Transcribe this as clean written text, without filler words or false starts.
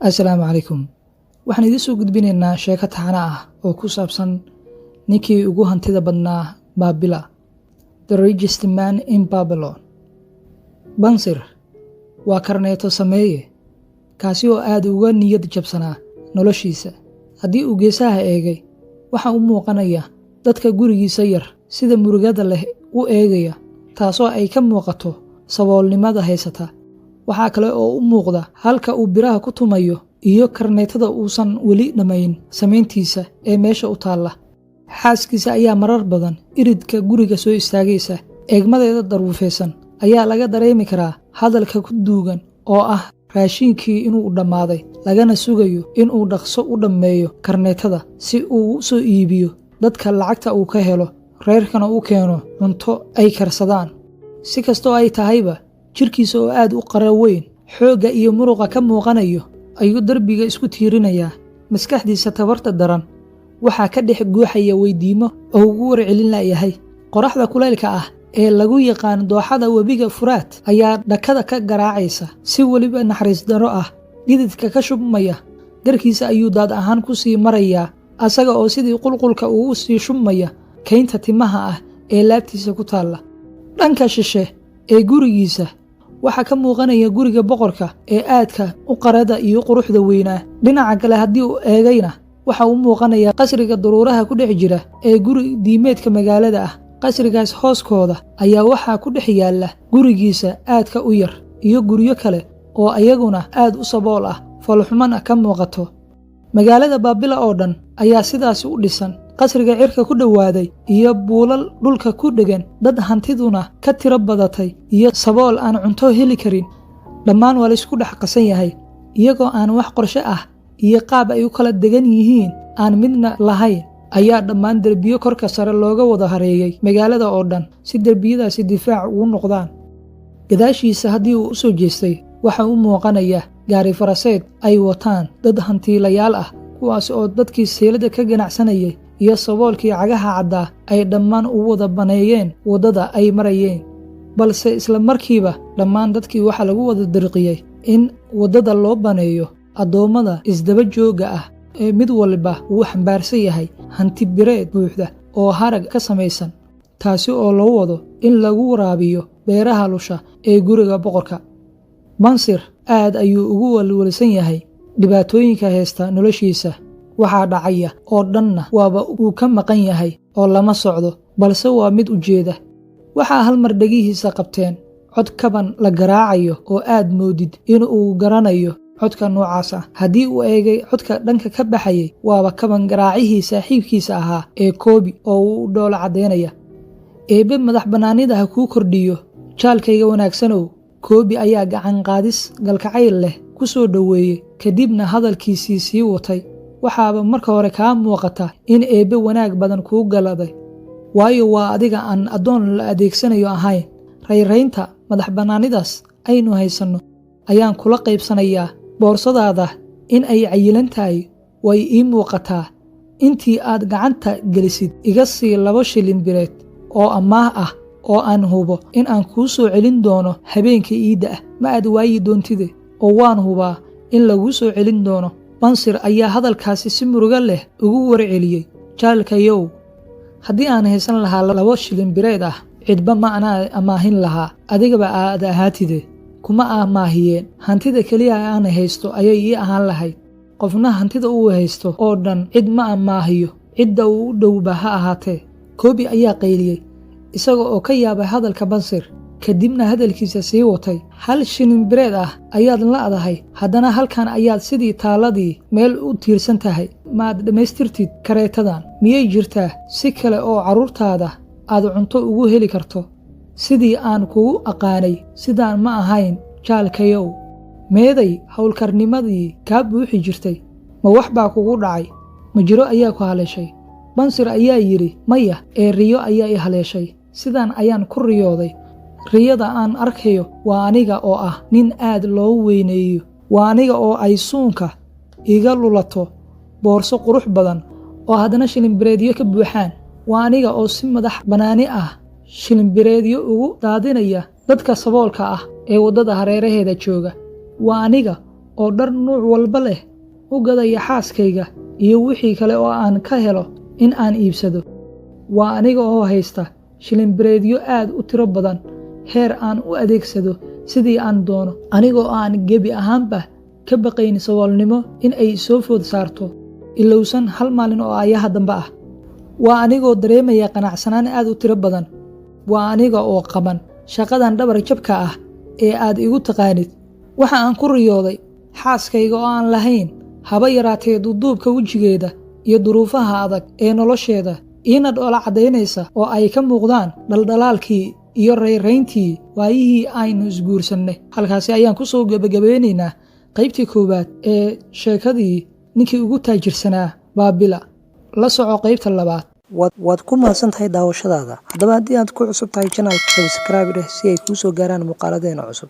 Assalaamu calaykum. Waxaan idin soo gudbinaynaa sheeko taxane ah oo ku saabsan ninkii ugu hantida badnaa Baabila, The Richest Man in Babylon. Bansir waa karneeto sameeye kaasi oo aad uga niyad jabsanaa noloshiisa. Haddii uu geesaha eegay, waxa uu muuqanaya dadka gurigiisa yar sida murugada leh u eegaya, taasoo ay ka muuqato saboolnimada haysata. Waxaa kale oo u muuqda halka uu biraha ku tumayo iyo karneetada uusan weli dhamayn samayntiisa ee meesha u taalla. Xaaskiisa ayaa marar badan iridka guriga soo istaagaysa, eegmadeeda daruufeysan ayaa laga dareemi karaa hadalka ku duugan oo ah raashinkii inuu dhammaaday, lagana sugayo inuu dhaqso u dhammeeyo karneetada si uu u soo iibiyo dadka lacagta uu ka helo, reerkana u keeno cunto ay karsadaan. Si kastoo ay tahayba, jirkiisa oo aad u qara weyn, xoogga iyo muruqa ka muuqanayo ayuu darbiga isku tiirinayaa. Maskaxdiisa tabarta daran waxaa ka dhex guuxaya weydiimo oo ugu warcelin layahay. Qoraxda kulaylka ah ee lagu yaqaan dooxada webiga Furaat ayaa dhakada ka garaacaysa si weliba naxariis daro ah. Dhididka ka shubmaya garkiisa ayuu daad ahaan ku sii marayaa, asaga oo sidii qulqulka ugu sii shubmaya kaynta timaha ah ee laabtiisa ku taalla. Dhanka shishe ee gurigiisa waxaa ka muuqanaya guriga boqorka ee aadka u qarada iyo quruxda weynaa. Dhinaca kale haddii uu eegayna, waxa uu muuqanaya qasriga daruuraha ku dhex jira ee guri diimeedka magaalada ah. Qasrigaas hooskooda ayaa waxaa ku dhex yaalla gurigiisa aadka u yar iyo guryo kale oo ayaguna aad u sabool ah, falxumana ka muuqato. Magaalada Baabila oo dhan ayaa sidaasi u dhisan, qasriga cirka ku dhowaaday iyo buulal dhulka ku dhegan, dad hantiduna ka tiro badatay iyo sabool aan cunto heli karin. Dhammaan waa la isku dhex qasan yahay, iyagoo aan wax qorshe ah iyo qaab ay u kala degan yihiin aan midna lahayn, ayaa dhammaan derbiyo korka sare looga wada hareeyay magaalada oo dhan si derbiyadaasi difaac ugu noqdaan. Gadaashiisa haddii uu u soo jeestay, waxa uu muuqanaya gaari faraseed ay wataan dad hantiilayaal ah, kuwaas oo dadkii seelada ka ganacsanayay iyo saboolkii cagaha caddaa ay dhammaan u wada baneeyeen waddada ay marayeen. Balse isla markiiba dhammaan dadkii waxaa lagu wada dirqiyey in waddada loo baneeyo addoommada isdaba joogga ah ee mid walba uu xambaarsan yahay hanti bireed buuxda oo harag ka samaysan, taasi oo loo wado in lagu waraabiyo beeraha lusha ee guriga boqorka. Bansir aad ayuu ugu walwalsan yahay dhibaatooyinka haysta noloshiisa. Waxaa dhacaya oo dhanna waaba uu ka maqan yahay oo lama socdo, balse waa mid ujeeda. Waxaa hal mar dhagihiisa qabteen cod kaban la garaacayo oo aad moodid inuu garanayo codka noocaas ah. Haddii uu eegay codka dhanka ka baxayay, waaba kaban garaacihii saaxiibkiisa ahaa ee Koobi oo uu dhoola caddeynaya. Eebbe madax bannaanida ha kuu kordhiyo, jaalkayga wanaagsanow. Koobi ayaa gacan qaadis galkacayl leh ku soo dhoweeyey, kadibna hadalkiisii sii watay. Waxaaba marka hore kaa muuqata in eebbe wanaag badan kuu galaday, waayo waa adiga aan addoon la adeegsanayo ahayn. Rayraynta madax bannaanidaas aynu haysanno ayaan kula qaybsanayaa. Boorsadaada in ay cayilan tahay way ii muuqataa. Intii aad gacanta gelisid, iga sii 2 shilin bireed oo amaah ah oo aan hubo in aan kuu soo celin doono habeenka iidda ah. Ma aad waayi doontide, oo waan hubaa in laguu soo celin doono. Bansir ayaa hadalkaasi si murugo leh ugu warceliyey. Jaalkayow, haddii aan haysan lahaa 2 shilin bireed ah, cidba ma anaa amaahin lahaa, adigaba aad ahaatide. Kuma amaahiyeen, hantida keliya aan haysto ayay ii ahaan lahayd. Qofna hantida uu haysto oo dhan cid ma amaahiyo, cidda uu u dhowba ha ahaatee. Koobi ayaa qayliyey, isaga oo ka yaabay hadalka Bansir, kadibna hadalkiisa sii watay. 1 shilin bireed ah ayaad la'dahay, haddana halkan ayaad sidii taaladii meel u tiirsan tahay. Maad dhammaystirtid kareetadan? Miyay jirtaa si kale oo carruurtaada aad cunto ugu heli karto? Sidii aan kugu aqaanay sidaan ma ahayn jaalkayow. Meeday howlkarnimadii kaa buuxi jirtay? Ma wax baa kugu dhacay? Ma jiro ayaa ku haleeshay? Bansir ayaa yidhi, maya, ee riyo ayaa i haleeshay. Sidaan ayaan ku riyooday. Riyada aan arkayo waa aniga oo ah nin aad loo weyneeyo. Waa aniga oo ay suunka iga lulato boorso qurux badan oo haddana shilin bireedyo ka buuxaan. Waa aniga oo si madax bannaani ah shilin bireedyo ugu daadinaya dadka saboolka ah ee waddada hareeraheeda jooga. Waa aniga oo dhar nuuc walba leh u gadaya xaaskayga iyo wixii kale oo aan ka helo in aan iibsado. Waa aniga oo haysta shilinbireedyo aad u tiro badan, heer aan u adeegsado sidii aan doono, anigoo aan gebi ahaanba ka baqayn saboolnimo in ay soo food saarto ilowsan hal maalin oo ayaha dambe ah. Waa anigoo dareemaya qanacsanaan aad u tiro badan. Waa aniga oo qaban shaqadan dhabar jabka ah ee aad igu taqaanid. Waxa aan ku riyooday xaaskayga oo aan lahayn haba yaraatee duuduubka wejigeeda iyo duruufaha adag ee nolosheeda iina dhoola cadaynaysa oo ay ka muuqdaan dhaldhalaalkii iyo rayrayntii waayihii aynu isguursanay. Halkaasi ayaan ku soo gabagabeynaynaa qaybtii koowaad ee sheekadii ninkii ugu taajirsanaa Baabila. La soco qaybta labaad. waad ku mahadsantahay daawashadaada. Haddaba haddii aad ku cusub tahay channel, subscribe dheh si ay kuu soo gaaraan muuqaaladeena cusub.